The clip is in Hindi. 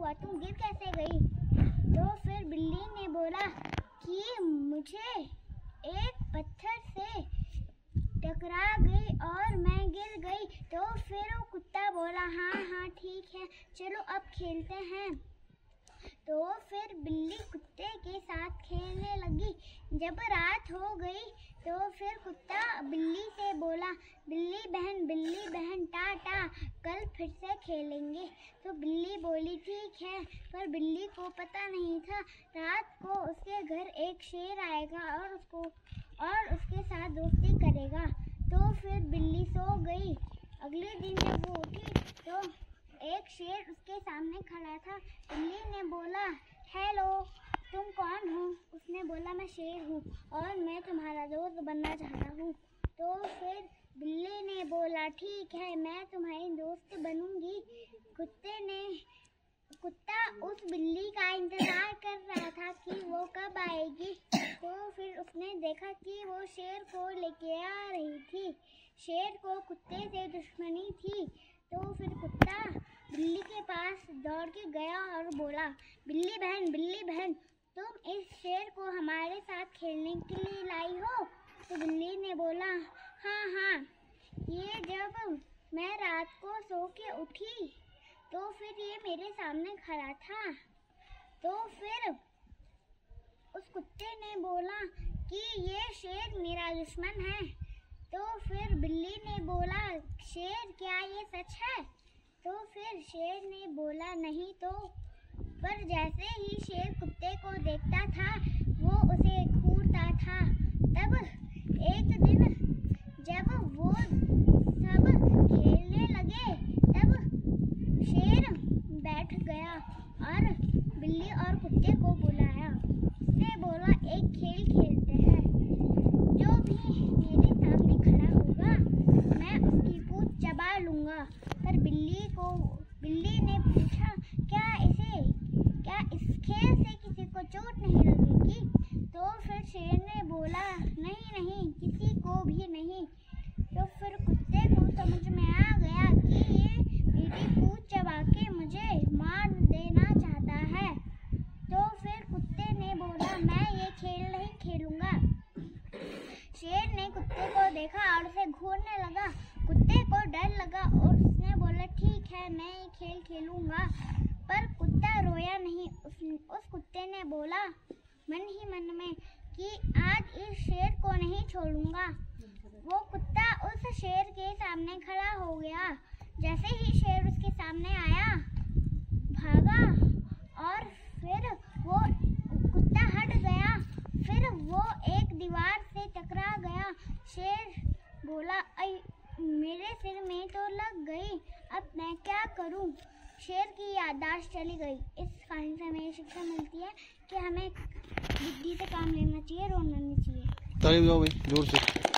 हुआ, तुम गिर कैसे गई? तो फिर बिल्ली ने बोला कि मुझे एक पत्थर से टकरा गई और मैं गिर गई। तो फिर वो कुत्ता बोला हाँ हाँ ठीक है, चलो अब खेलते हैं। तो फिर बिल्ली कुत्ते के साथ खेलने लगी। जब रात हो गई तो फिर कुत्ता बिल्ली से बोला बिल्ली बहन टाटा, कल फिर से खेलेंगे। तो बिल्ली बोली ठीक है, पर बिल्ली को पता नहीं था रात को उसके घर एक शेर आएगा और उसके साथ दोस्ती करेगा। तो फिर बिल्ली सो गई। अगले दिन जब वो उठी तो एक शेर उसके सामने खड़ा था। बिल्ली ने बोला हेलो, तुम कौन हो? उसने बोला मैं शेर हूँ और मैं तुम्हारा दोस्त बनना चाहता हूँ। तो फिर बिल्ली ने बोला ठीक है, मैं तुम्हारी दोस्त बनूंगी। कुत्ता उस बिल्ली का इंतजार कर रहा था कि वो कब आएगी। तो फिर उसने देखा कि वो शेर को लेके आ रही थी। शेर को कुत्ते से दुश्मनी थी। तो फिर कुत्ता बिल्ली के पास दौड़ के गया और बोला बिल्ली बहन तुम इस शेर को हमारे साथ खेलने के लिए लाई हो? तो बिल्ली ने बोला हाँ, ये जब मैं रात को सो के उठी तो फिर ये मेरे सामने खड़ा था। तो फिर उस कुत्ते ने बोला कि ये शेर मेरा दुश्मन है। तो फिर बिल्ली ने बोला शेर क्या ये सच है? तो फिर शेर ने बोला नहीं तो। पर जैसे ही शेर कुत्ते को देखता था वो उसे घूरता था। तब एक दिन जब वो सब खेलने लगे तब शेर बैठ गया और बिल्ली और कुत्ते को बुलाया। उसने बोला एक खेल खेलते हैं, जो भी मेरे सामने खड़ा होगा मैं उसकी पूंछ चबा लूँगा। पर बिल्ली ने पूछा क्या इस खेल से किसी को चोट नहीं लगेगी? तो फिर शेर ने बोला नहीं, किसी को भी नहीं। तो फिर कुत्ते को समझ में आ गया कि ये मेरी पूंछ चबा के मुझे मार देना चाहता है। तो फिर कुत्ते ने बोला मैं ये खेल नहीं खेलूंगा। शेर ने कुत्ते को देखा और उसे घूरने लगा। कुत्ते को डर लगा और उसने बोला ठीक है, मैं ये खेल खेलूंगा। पर कुत्ता रोया नहीं। उस कुत्ते ने बोला मन ही मन में कि आज इस शेर को नहीं छोड़ूंगा। वो कुत्ता उस शेर के सामने खड़ा हो गया। जैसे ही शेर उसके सामने आया भागा और फिर वो कुत्ता हट गया। फिर वो एक दीवार से टकरा गया। शेर बोला मेरे सिर में तो लग गई, अब मैं क्या करूं? शेर की याददाश्त चली गई। इस कहानी से हमें शिक्षा मिलती है कि हमें बुद्धि से काम लेना चाहिए, रोना नहीं चाहिए। ताली बजाओ भाई जोर से।